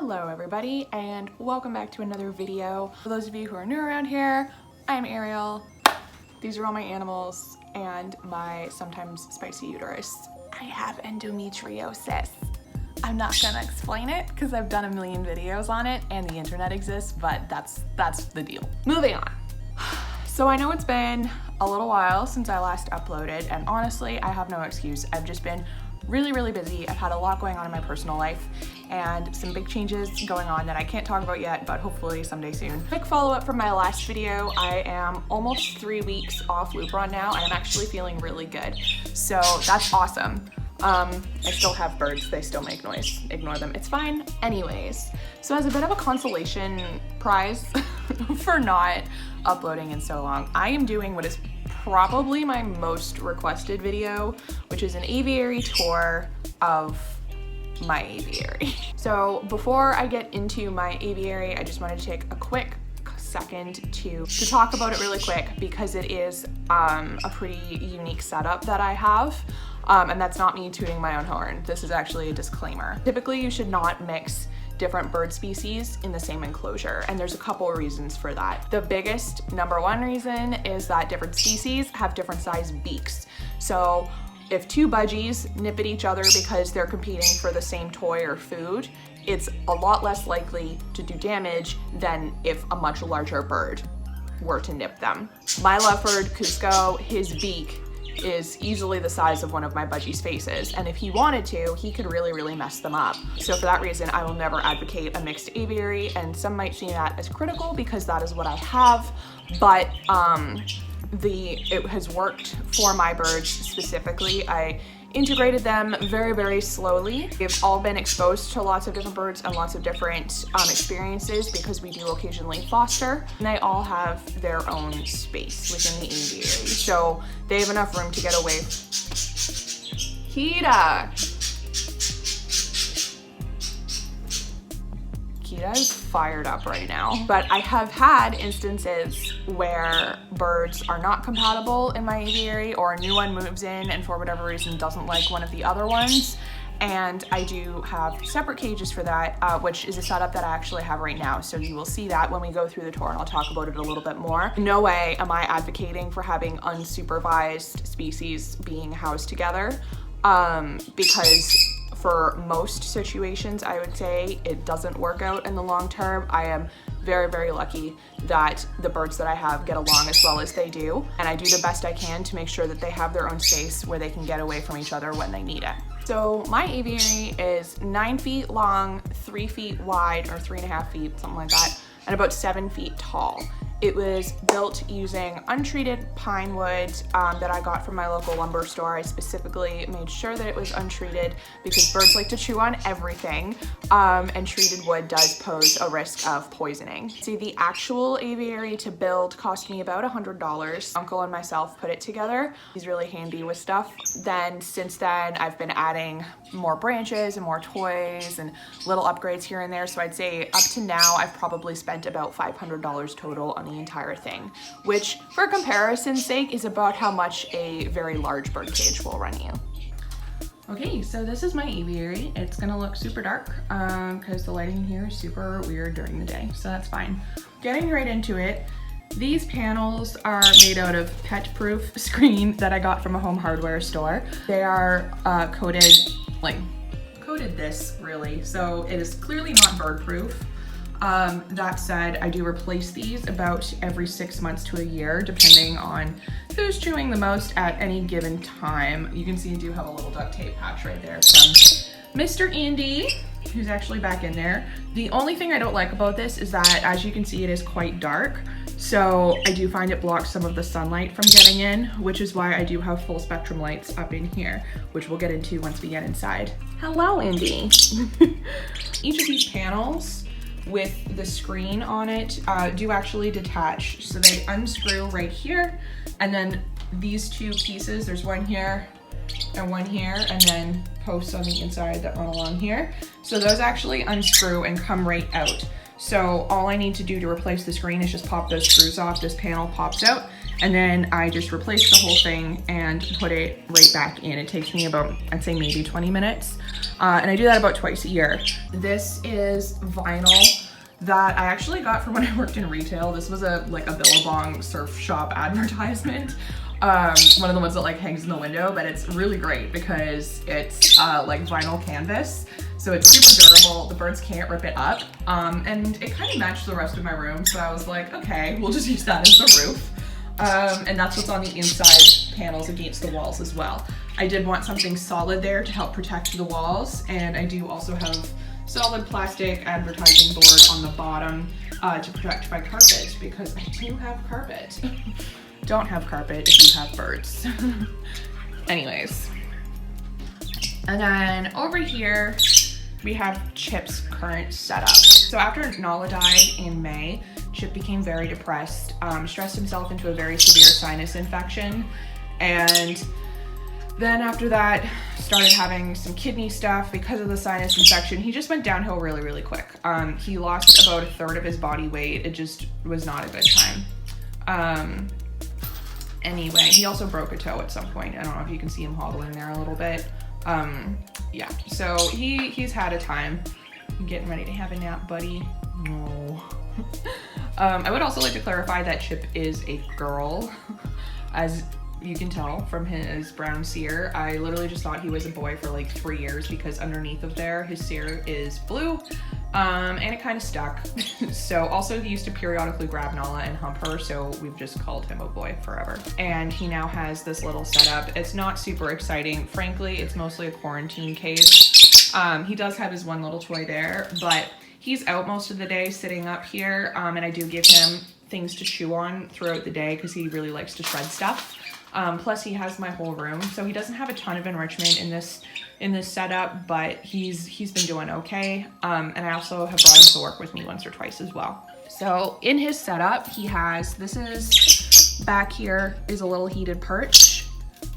Hello everybody and welcome back to another video. For those of you who are new around here, I'm Ariel. These are all my animals and my sometimes spicy uterus. I have endometriosis. I'm not gonna explain it because I've done a million videos on it and the internet exists, but that's the deal. Moving on. So I know it's been a little while since I last uploaded, and honestly, I have no excuse. I've just been really busy. I've had a lot going on in my personal life and some big changes going on that I can't talk about yet, but hopefully someday soon. Quick follow-up from my last video. I am almost 3 weeks off Lupron now, and I'm actually feeling really good. So that's awesome. I still have birds, they still make noise. Ignore them, it's fine. Anyways, so as a bit of a consolation prize for not uploading in so long, I am doing what is probably my most requested video, which is an aviary tour of my aviary. So before I get into my aviary, I just wanted to take a quick second to talk about it really quick because it is a pretty unique setup that I have. And that's not me tooting my own horn. This is actually a disclaimer. Typically, you should not mix different bird species in the same enclosure, and there's a couple of reasons for that. The biggest, #1 reason is that different species have different size beaks. So if two budgies nip at each other because they're competing for the same toy or food, it's a lot less likely to do damage than if a much larger bird were to nip them. My lovebird, Cusco, his beak is easily the size of one of my budgies' faces, and if he wanted to, he could really mess them up. So for that reason, I will never advocate a mixed aviary, and some might see that as critical because that is what I have, but it has worked for my birds specifically. I integrated them very slowly. They've all been exposed to lots of different birds and lots of different experiences because we do occasionally foster, and they all have their own space within the aviary. So they have enough room to get away. Kita is fired up right now. But I have had instances where birds are not compatible in my aviary, or a new one moves in and for whatever reason doesn't like one of the other ones. And I do have separate cages for that, which is a setup that I actually have right now. So you will see that when we go through the tour, and I'll talk about it a little bit more. No way am I advocating for having unsupervised species being housed together, because for most situations, I would say it doesn't work out in the long term. I am very lucky that the birds that I have get along as well as they do, and I do the best I can to make sure that they have their own space where they can get away from each other when they need it. So my aviary is 9 feet long, 3 feet wide, or 3.5 feet, something like that, and about 7 feet tall. It was built using untreated pine wood that I got from my local lumber store. I specifically made sure that it was untreated because birds like to chew on everything, and treated wood does pose a risk of poisoning. See, the actual aviary to build cost me about $100. Uncle and myself put it together. He's really handy with stuff. Then since then, I've been adding more branches and more toys and little upgrades here and there. So I'd say up to now, I've probably spent about $500 total on the entire thing, which for comparison's sake is about how much a very large bird cage will run you. Okay, so this is my aviary. It's gonna look super dark because the lighting here is super weird during the day, so that's fine. Getting right into it, these panels are made out of pet-proof screen that I got from a home hardware store. They are coated this really, so it is clearly not bird-proof. That said, I do replace these about every 6 months to a year, depending on who's chewing the most at any given time. You can see I do have a little duct tape patch right there from Mr. Andy, who's actually back in there. The only thing I don't like about this is that, as you can see, it is quite dark. So I do find it blocks some of the sunlight from getting in, which is why I do have full spectrum lights up in here, which we'll get into once we get inside. Hello, Andy. Each of these panels with the screen on it do actually detach. So they unscrew right here, and then these two pieces, there's one here and one here, and then posts on the inside that run along here. So those actually unscrew and come right out. So all I need to do to replace the screen is just pop those screws off, this panel pops out, And then I just replace the whole thing and put it right back in. It takes me about, I'd say maybe 20 minutes. And I do that about twice a year. This is vinyl that I actually got from when I worked in retail. This was like a Billabong surf shop advertisement. One of the ones that like hangs in the window, but it's really great because it's like vinyl canvas. So it's super durable, the birds can't rip it up. And it kind of matched the rest of my room. So I was like, okay, we'll just use that as the roof. And that's what's on the inside panels against the walls as well. I did want something solid there to help protect the walls. And I do also have solid plastic advertising board on the bottom to protect my carpet because I do have carpet. Don't have carpet if you have birds. Anyways. And then over here, we have Chip's current setup. So after Nala died in May, Chip became very depressed, stressed himself into a very severe sinus infection. And then after that, started having some kidney stuff because of the sinus infection. He just went downhill really, really quick. He lost about 1/3 of his body weight. It just was not a good time. Anyway, he also broke a toe at some point. I don't know if you can see him hobbling there a little bit. Yeah, so he's had a time. I'm getting ready to have a nap, buddy. No. I would also like to clarify that Chip is a girl, as you can tell from his brown cere. I literally just thought he was a boy for like 3 years because underneath of there, his cere is blue, and it kind of stuck. So also he used to periodically grab Nala and hump her, so we've just called him a boy forever. And he now has this little setup. It's not super exciting. Frankly, it's mostly a quarantine cage. He does have his one little toy there, but he's out most of the day sitting up here, and I do give him things to chew on throughout the day because he really likes to shred stuff. Plus he has my whole room, so he doesn't have a ton of enrichment in this setup, but he's been doing okay. And I also have brought him to work with me once or twice as well. So in his setup, he has, this is back here is a little heated perch.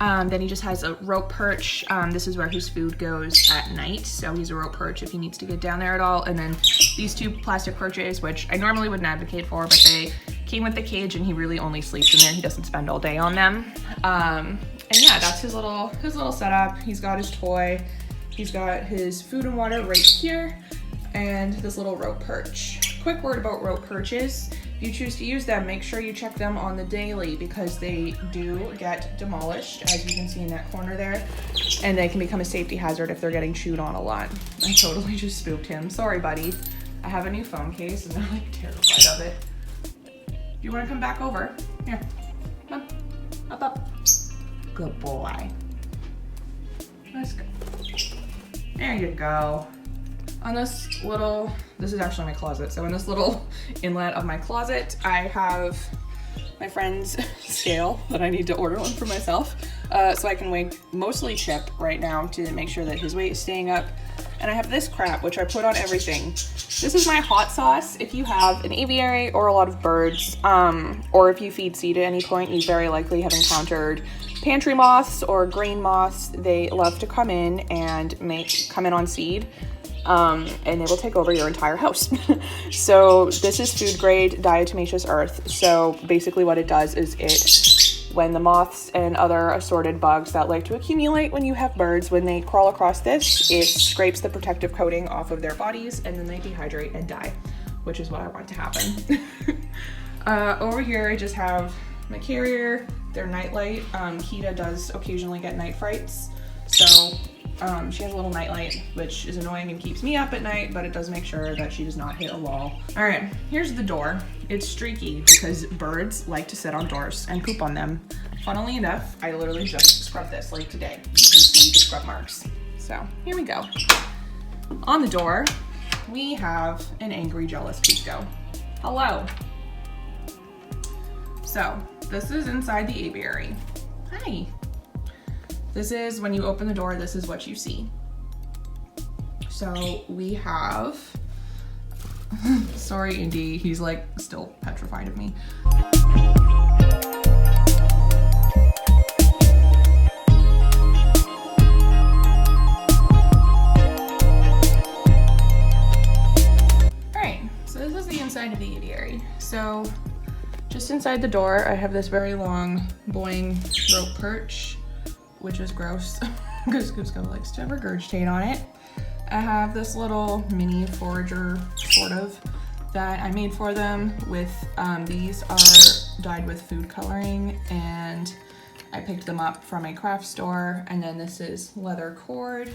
Then he just has a rope perch. This is where his food goes at night. So he's a rope perch if he needs to get down there at all. And then these two plastic perches, which I normally wouldn't advocate for, but they came with the cage and he really only sleeps in there. He doesn't spend all day on them. And yeah, that's his little setup. He's got his toy. He's got his food and water right here and this little rope perch. Quick word about rope perches. If you choose to use them, make sure you check them on the daily because they do get demolished, as you can see in that corner there, and they can become a safety hazard if they're getting chewed on a lot. I totally just spooked him. Sorry, buddy. I have a new phone case and they're like terrified of it. You want to come back over? Here, come on, up. Good boy. Let's go. There you go. On this little, this is actually my closet. So in this little inlet of my closet, I have my friend's scale that I need to order one for myself. So I can weigh mostly Chip right now to make sure that his weight is staying up. And I have this crap, which I put on everything. This is my hot sauce. If you have an aviary or a lot of birds, or if you feed seed at any point, you very likely have encountered pantry moths or grain moths. They love to come in and come in on seed. And they will take over your entire house. So this is food grade diatomaceous earth. So basically what it does is when the moths and other assorted bugs that like to accumulate when you have birds, when they crawl across this, it scrapes the protective coating off of their bodies and then they dehydrate and die, which is what I want to happen. Over here I just have my carrier, their nightlight. Kita does occasionally get night frights. So she has a little nightlight, which is annoying and keeps me up at night, but it does make sure that she does not hit a wall. All right, here's the door. It's streaky because birds like to sit on doors and poop on them. Funnily enough, I literally just scrubbed this like today. You can see the scrub marks. So here we go. On the door, we have an angry, jealous Pico. Hello. So this is inside the aviary. Hi. This is, when you open the door, this is what you see. So we have, sorry Indy, he's like still petrified of me. All right, so this is the inside of the aviary. So Just inside the door, I have this very long boing rope perch, which is gross because Cusco likes to regurgitate on it. I have this little mini forager, sort of, that I made for them with, these are dyed with food coloring, and I picked them up from a craft store. And then this is leather cord.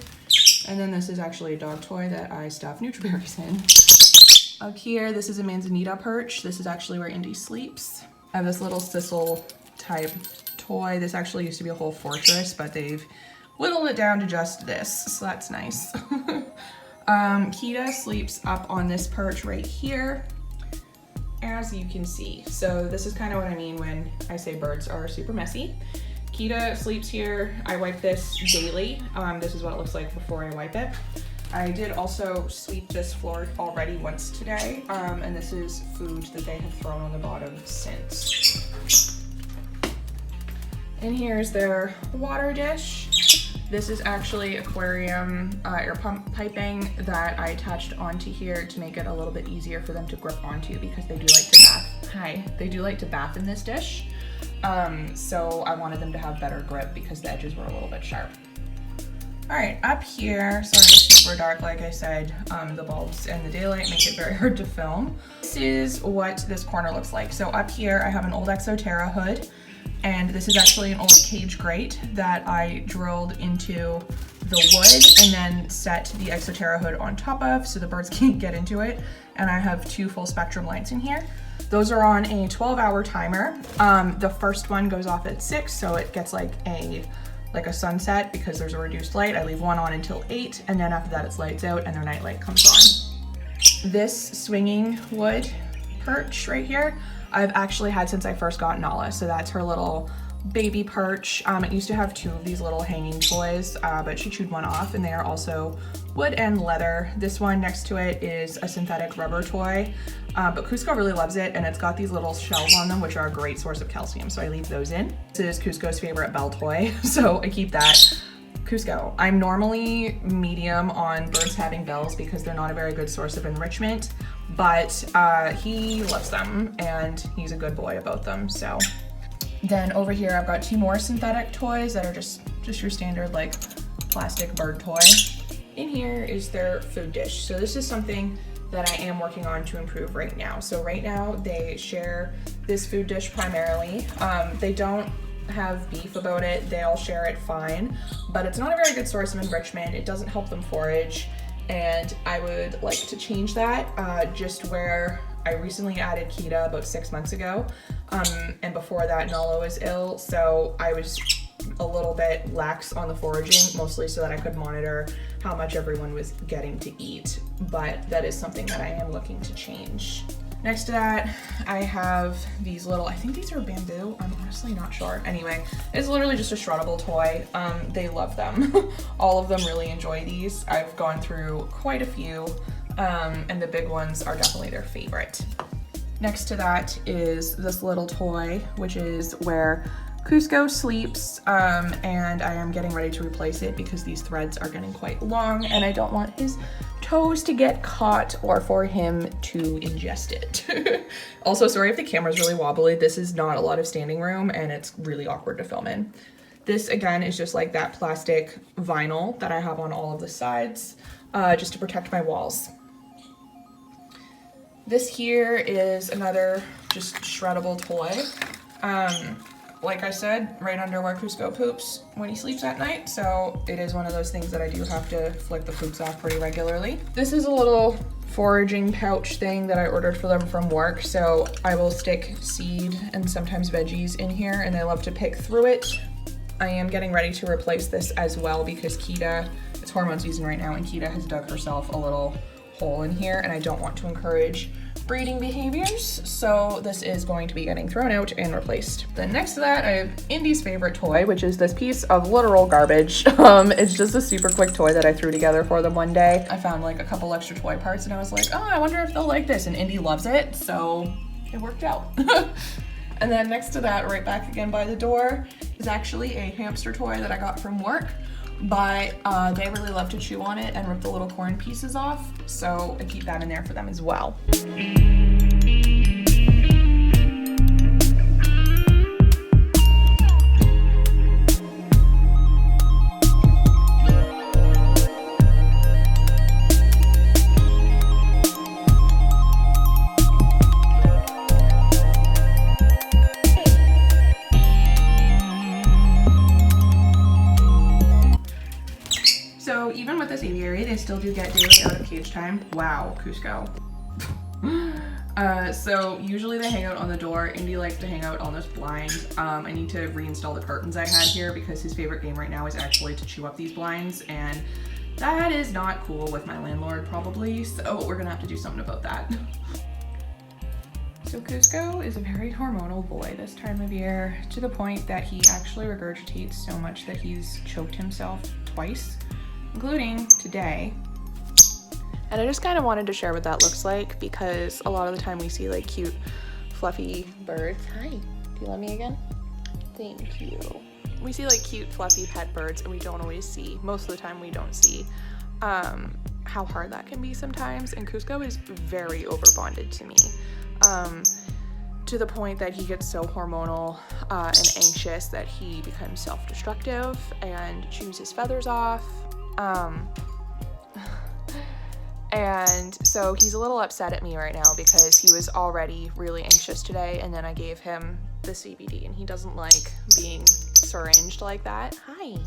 And then this is actually a dog toy that I stuff Nutriberries in. Up here, this is a manzanita perch. This is actually where Indy sleeps. I have this little sisal type toy. This actually used to be a whole fortress, but they've whittled it down to just this, so that's nice. Kita sleeps up on this perch right here, as you can see. So this is kind of what I mean when I say birds are super messy. Kita sleeps here. I wipe this daily. This is what it looks like before I wipe it. I did also sweep this floor already once today, and this is food that they have thrown on the bottom since. And here's their water dish. This is actually aquarium air pump piping that I attached onto here to make it a little bit easier for them to grip onto, because they do like to bath. They do like to bath in this dish. So I wanted them to have better grip because the edges were a little bit sharp. All right, up here, sorry it's super dark, like I said, the bulbs and the daylight make it very hard to film. This is what this corner looks like. So up here, I have an old Exoterra hood, and this is actually an old cage grate that I drilled into the wood and then set the Exoterra hood on top of so the birds can't get into it. And I have 2 full spectrum lights in here. Those are on a 12-hour timer. The first one goes off at 6, so it gets like a sunset because there's a reduced light. I leave one on until 8, and then after that it's lights out and their night light comes on. This swinging wood perch right here, I've actually had since I first got Nala. So that's her little baby perch. It used to have 2 of these little hanging toys, but she chewed one off, and they are also wood and leather. This one next to it is a synthetic rubber toy, but Cusco really loves it, and it's got these little shells on them, which are a great source of calcium, so I leave those in. This is Cusco's favorite bell toy, so I keep that. Cusco, I'm normally medium on birds having bells because they're not a very good source of enrichment, but he loves them, and he's a good boy about them, so. Then over here, I've got 2 more synthetic toys that are just your standard like plastic bird toy. In here is their food dish. So this is something that I am working on to improve right now. So right now they share this food dish primarily. They don't have beef about it. They all share it fine, but it's not a very good source of enrichment. It doesn't help them forage, and I would like to change that, just where I recently added Kita about 6 months ago, and before that Nala was ill, so I was a little bit lax on the foraging, mostly so that I could monitor how much everyone was getting to eat, but that is something that I am looking to change. Next to that, I have these little, I think these are bamboo, I'm honestly not sure. Anyway, it's literally just a shreddable toy. They love them. All of them really enjoy these. I've gone through quite a few, and the big ones are definitely their favorite. Next to that is this little toy, which is where Cusco sleeps, and I am getting ready to replace it because these threads are getting quite long and I don't want his toes to get caught or for him to ingest it. Also, sorry if the camera's really wobbly. This is not a lot of standing room and it's really awkward to film in. This again is just like that plastic vinyl that I have on all of the sides, just to protect my walls. This here is another just shreddable toy. Like I said, right under where Cusco poops when he sleeps at night, so it is one of those things that I do have to flick the poops off pretty regularly. This is a little foraging pouch thing that I ordered for them from work, so I will stick seed and sometimes veggies in here, and they love to pick through it. I am getting ready to replace this as well because Kita, it's hormone season right now, and Kita has dug herself a little hole in here, and I don't want to encourage breeding behaviors, so this is going to be getting thrown out and replaced. Then next to that, I have Indy's favorite toy, which is this piece of literal garbage. It's just a super quick toy that I threw together for them one day. I found like a couple extra toy parts and I was like, oh, I wonder if they'll like this, and Indy loves it, so it worked out. And then next to that, right back again by the door, is actually a hamster toy that I got from work, but they really love to chew on it and rip the little corn pieces off, so I keep that in there for them as well. still do get daily out of cage time. Wow, Cusco. So usually they hang out on the door. Indy likes to hang out on this blind. I need to reinstall the curtains I had here because his favorite game right now is actually to chew up these blinds, and that is not cool with my landlord probably, so we're gonna have to do something about that. So Cusco is a very hormonal boy this time of year, to the point that he actually regurgitates so much that he's choked himself twice, including today. And I just kind of wanted to share what that looks like because a lot of the time we see like cute, fluffy birds. Hi, do you love me again? Thank you. We see like cute, fluffy pet birds and we don't always see, most of the time we don't see how hard that can be sometimes. And Cusco is very overbonded to me, to the point that he gets so hormonal and anxious that he becomes self-destructive and chews his feathers off. And so he's a little upset at me right now because he was already really anxious today, and then I gave him the CBD and he doesn't like being syringed like that. Hi.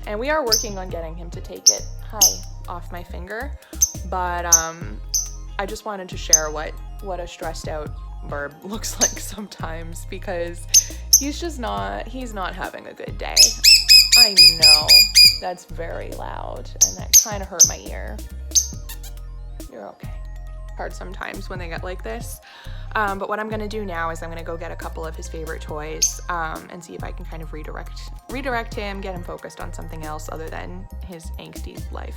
And we are working on getting him to take it, off my finger. But I just wanted to share what a stressed out burb looks like sometimes, because he's not having a good day. I know that's very loud and that kind of hurt my ear. You're okay. Hard sometimes when they get like this. But what I'm gonna do now is I'm gonna go get a couple of his favorite toys and see if I can kind of redirect him, get him focused on something else other than his angsty life.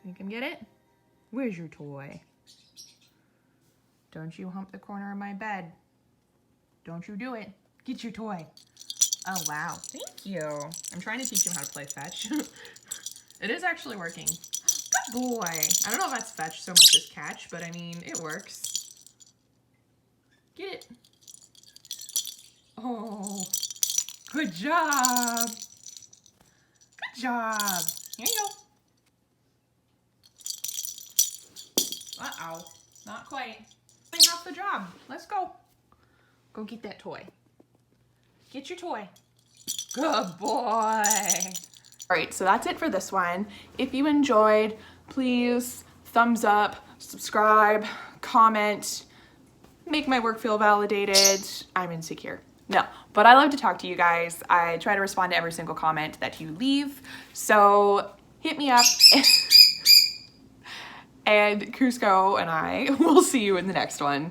You can get it? Where's your toy? Don't you hump the corner of my bed. Don't you do it. Get your toy. Oh, wow. Thank you. I'm trying to teach him how to play fetch. It is actually working. Good boy. I don't know if that's fetch so much as catch, but I mean, it works. Get it. Oh, good job. Good job. Here you go. Uh-oh, not quite. Doing half the job. Let's go. Go get that toy. Get your toy. Good boy. All right, so that's it for this one. If you enjoyed, please thumbs up, subscribe, comment, make my work feel validated. I'm insecure. No, but I love to talk to you guys. I try to respond to every single comment that you leave. So hit me up. And Cusco and I will see you in the next one.